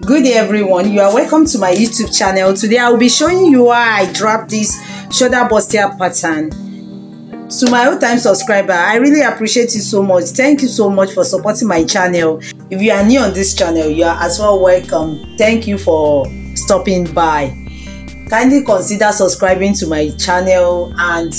Good day everyone, you are welcome to my YouTube channel. Today I will be showing you how I drop this shoulder burstier pattern. To my old time subscriber, I really appreciate you so much. Thank you so much for supporting my channel. If you are new on this channel, you are as well welcome. Thank you for stopping by. Kindly consider subscribing to my channel and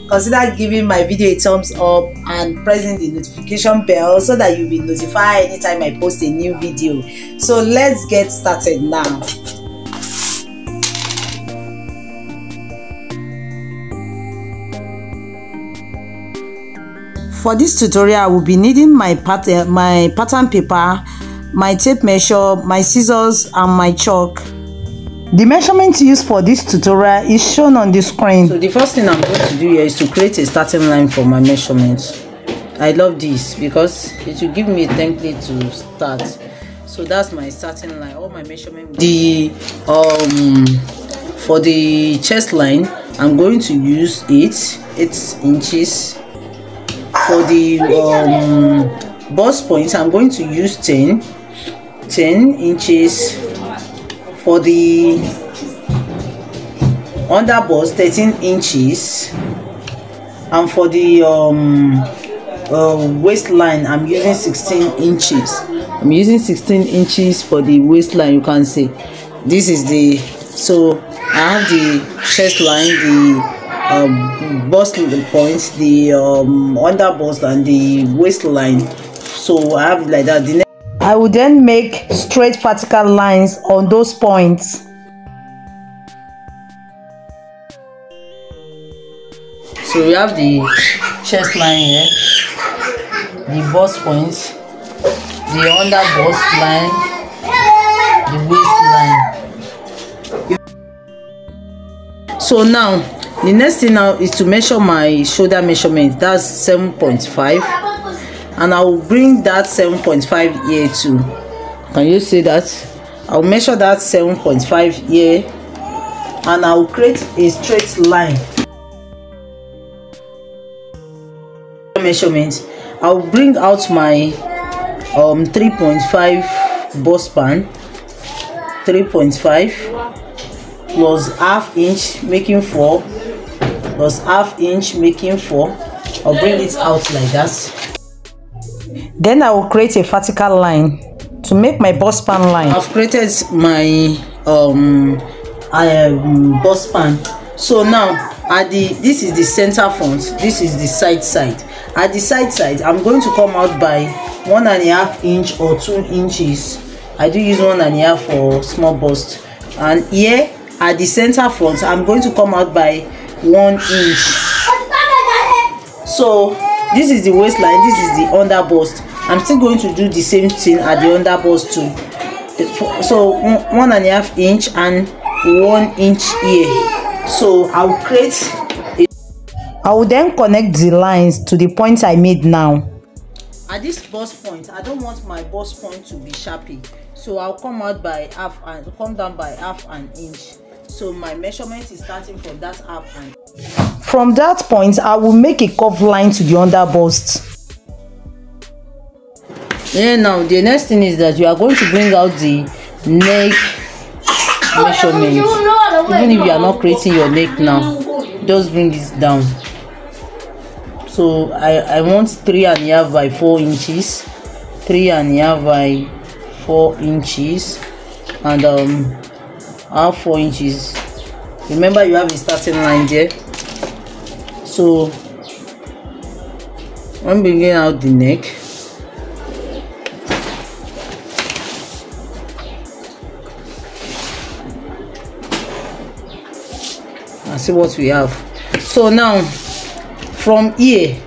consider giving my video a thumbs up and pressing the notification bell so that you'll be notified anytime I post a new video. So let's get started now. For this tutorial, I will be needing my pattern paper, my tape measure, my scissors and my chalk. The measurement used for this tutorial is shown on the screen. So the first thing I'm going to do here is to create a starting line for my measurements. I love this because it will give me a template to start. So that's my starting line. All my measurement. For the chest line, I'm going to use 8 inches. For the bust point, I'm going to use 10 inches. For the under bust, 13 inches, and for the waistline, I'm using 16 inches. I'm using 16 inches for the waistline. You can see this is the, so I have the chest line, the bust points, the under bust and the waistline. So I have it like that. I will then make straight vertical lines on those points. So we have the chest line here, the bust points, the under bust line, the waistline. So now the next thing now is to measure my shoulder measurement. That's 7.5. And I will bring that 7.5 here too. Can you see that? I'll measure that 7.5 here and I'll create a straight line. Measurement. I'll bring out my 3.5 bust span, 3.5 plus half inch making 4 plus half inch making 4. I'll bring it out like that. Then I will create a vertical line to make my bust span line. I've created my bust span. So now this is the center front, this is the side. At the side, I'm going to come out by 1.5 inch or 2 inches. I do use 1.5 for small bust. And here at the center front, I'm going to come out by 1 inch. So this is the waistline, this is the under bust. I'm still going to do the same thing at the under bust too. So 1.5 inch and 1 inch here. So I will then connect the lines to the points I made now. At this bust point, I don't want my bust point to be sharpy, so I'll come out by come down by half an inch. So my measurement is starting from that half an inch. From that point, I will make a curved line to the under bust. Yeah, now the next thing is that you are going to bring out the neck measurement. Even if you are not creating your neck now, just bring it down. So I want 3.5 by 4 inches, 3.5 by 4 inches, and half 4 inches. Remember, you have a starting line there. So I'm bringing out the neck. And see what we have. So now from here,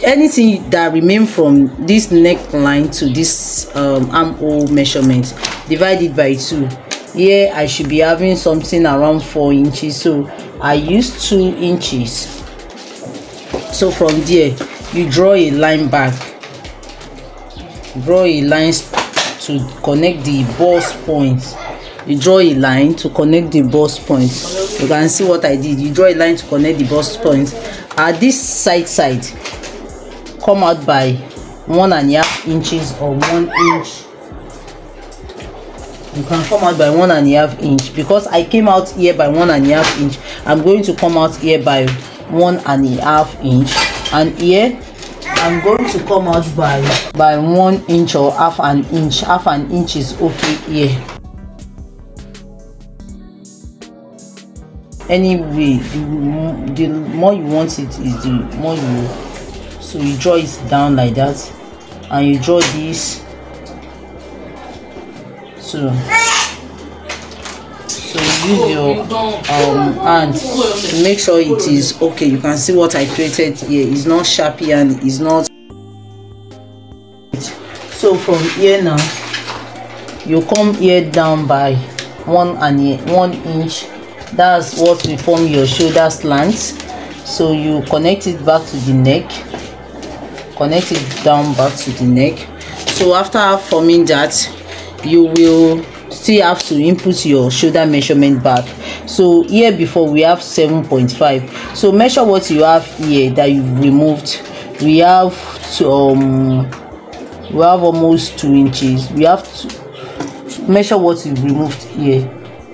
anything that remain from this neckline to this armhole measurement, divide it by 2. Here I should be having something around 4 inches, so I use 2 inches. So from there you draw a line back, draw a line to connect the bust point. You draw a line to connect the bust point. You can see what I did. You draw a line to connect the bust point. At this side, come out by 1.5 inches or 1 inch You can come out by 1.5 inch. Because I came out here by 1.5 inch, I'm going to come out here by 1.5 inch, and here I'm going to come out by 1 inch or half an inch. Half an inch is okay here. Anyway, the more you want it is the more you. So you draw it down like that, and you draw this. So use your hand to make sure it is okay. You can see what I created here. It's not sharpy and it's not. So from here now, you come here down by 1 inch. That's what will form your shoulder slant. So you connect it back to the neck. Connect it down back to the neck. So after forming that, you will still have to input your shoulder measurement back. So here before we have 7.5. So measure what you have here that you've removed. We have almost 2 inches. We have to measure what you've removed here.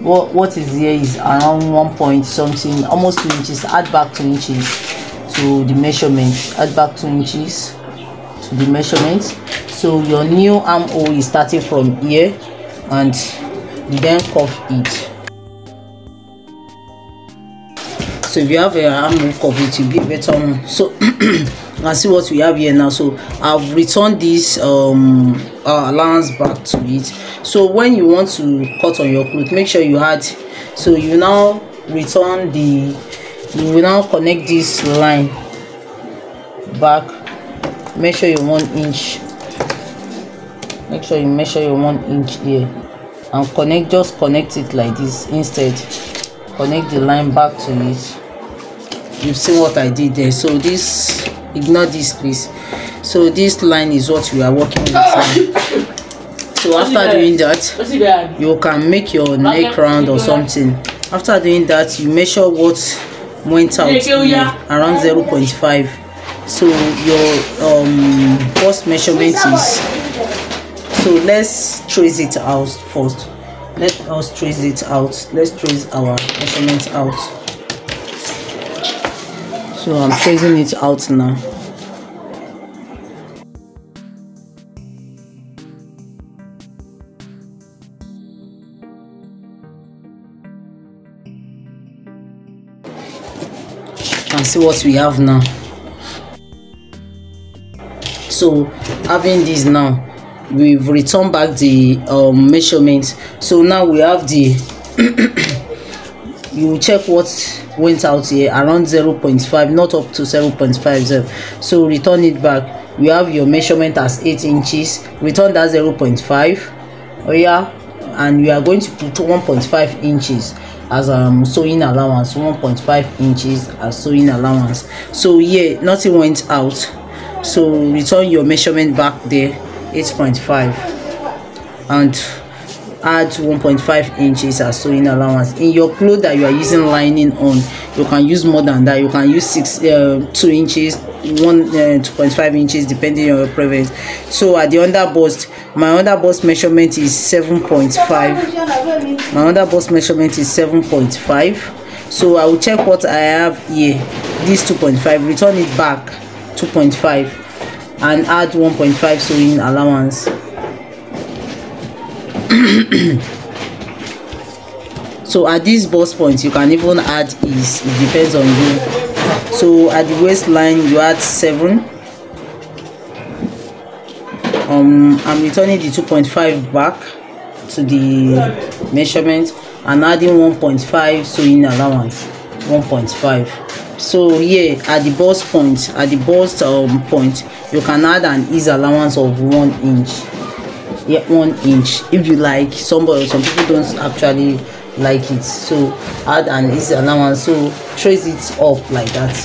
What is here is around 1 point something, almost 2 inches. Add back 2 inches to the measurement. Add back 2 inches to the measurement. So your new armhole is starting from here, and you then curve it. So if you have an armhole curve, it will be better one. So you can see what we have here now. So I've returned this allowance back to it. So when you want to cut on your cloth, make sure you add. So you now return you will now connect this line back. Measure your 1 inch. Make sure you measure your 1 inch here, and just connect it like this. Instead, connect the line back to it. You've seen what I did there. So this, ignore this please. So this line is what we are working with now. So after doing that, you can make your neck round or something. After doing that, you measure what went out here, around 0.5. So your first measurement is. So let's trace it out first. Let us trace it out. Let's trace our measurement out. So I'm tracing it out now. And see what we have now. So having this now, we've returned back the measurements. So now we have the you check what went out here, around 0.5, not up to 0.50. So return it back. We have your measurement as 8 inches. Return that 0.5. Oh yeah, and we are going to put 1.5 inches as sewing allowance. 1.5 inches as sewing allowance. So yeah, nothing went out. So return your measurement back there, 8.5, and add 1.5 inches as sewing allowance. In your clothes that you are using lining on, you can use more than that. You can use 2 inches, 2.5 inches, depending on your preference. So at the under bust, my under bust measurement is 7.5. My under bust measurement is 7.5. So I will check what I have here. This 2.5. Return it back 2.5 and add 1.5 sewing allowance. So at this bust point, you can even add ease. It depends on you. So at the waistline, you add 7. I'm returning the 2.5 back to the measurement and adding 1.5 sewing allowance. 1.5. So here at the bust point, point, you can add an ease allowance of 1 inch. Yeah, 1 inch if you like. Some people don't actually like it, so add an ease allowance. So trace it up like that.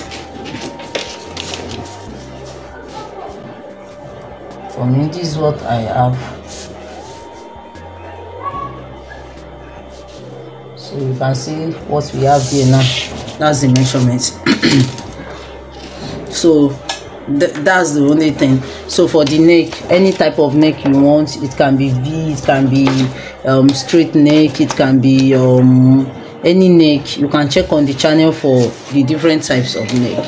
For me, this is what I have. So you can see what we have here now. That's the measurement. So That's the only thing. So for the neck, any type of neck you want, it can be V, it can be straight neck, it can be any neck. You can check on the channel for the different types of neck.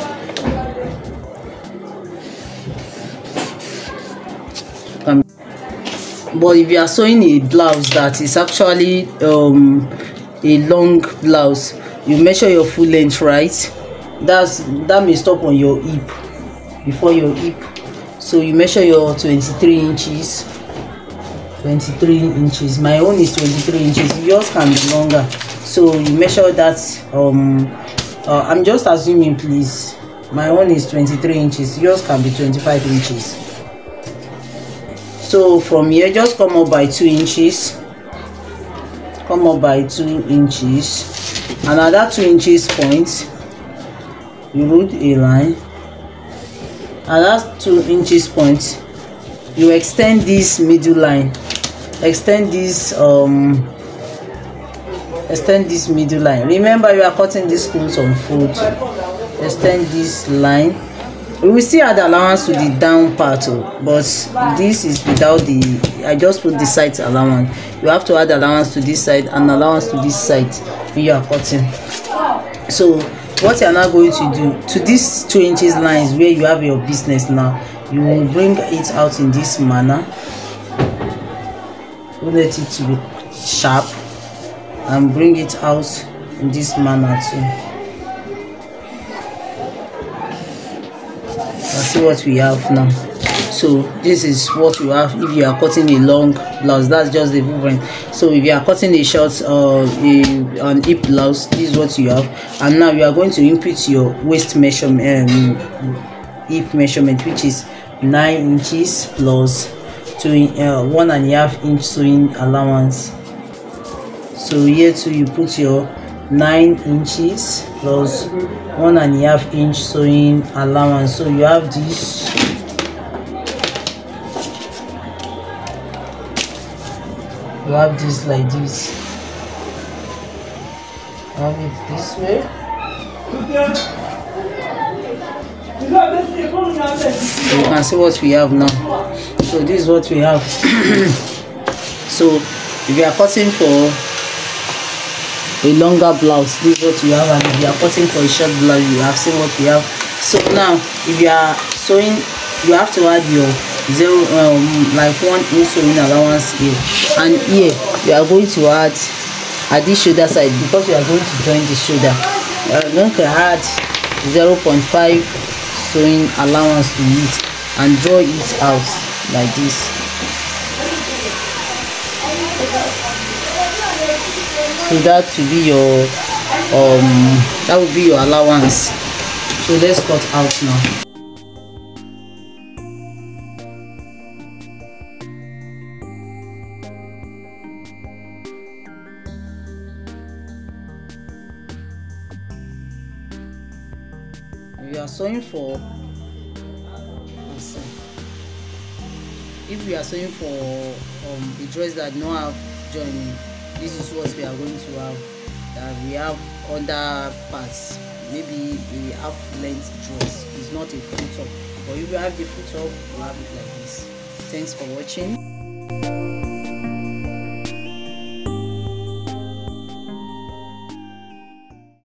But if you are sewing a blouse that is actually a long blouse, you measure your full length, right? That may stop on your hip, before your hip. So you measure your 23 inches. 23 inches. My own is 23 inches. Yours can be longer. So you measure that. I'm just assuming, please. My own is 23 inches. Yours can be 25 inches. So from here, just come up by 2 inches. Come up by 2 inches. Another 2 inches point. You root a line. And that's 2 inches point. You extend this middle line. Extend this middle line. Remember, you are cutting this clothes on foot. Extend this line. We will still add allowance to the down part, but this is without the. I just put the side allowance. You have to add allowance to this side and allowance to this side when you are cutting. So what you are now going to do to these 2 inches lines where you have your business now, you will bring it out in this manner. Let it to be sharp and bring it out in this manner too. See what we have now. So this is what you have if you are cutting a long blouse. That's just the movement. So if you are cutting a short an hip blouse, this is what you have. And now you are going to input your waist measurement, hip measurement, which is 9 inches plus 1.5 inch sewing allowance. So here too you put your 9 inches plus 1.5 inch sewing allowance. So you have this. You have this like this. Have it this way. So you can see what we have now. So this is what we have. So if you are cutting for a longer blouse, this is what you have, and if you are cutting for a short blouse, you have seen what we have. So now if you are sewing, you have to add your like 1 inch sewing allowance here, and here you are going to add at this shoulder side, because you are going to join the shoulder. You are going to add 0.5 sewing allowance to it and draw it out like this. So that will be your that will be your allowance. So let's cut out now. We are sewing for, if we are sewing for a dress that do not have joining, this is what we are going to have. We have under parts, maybe a half length dress. It's not a full top, but if you have the full top, you have it like this. Thanks for watching.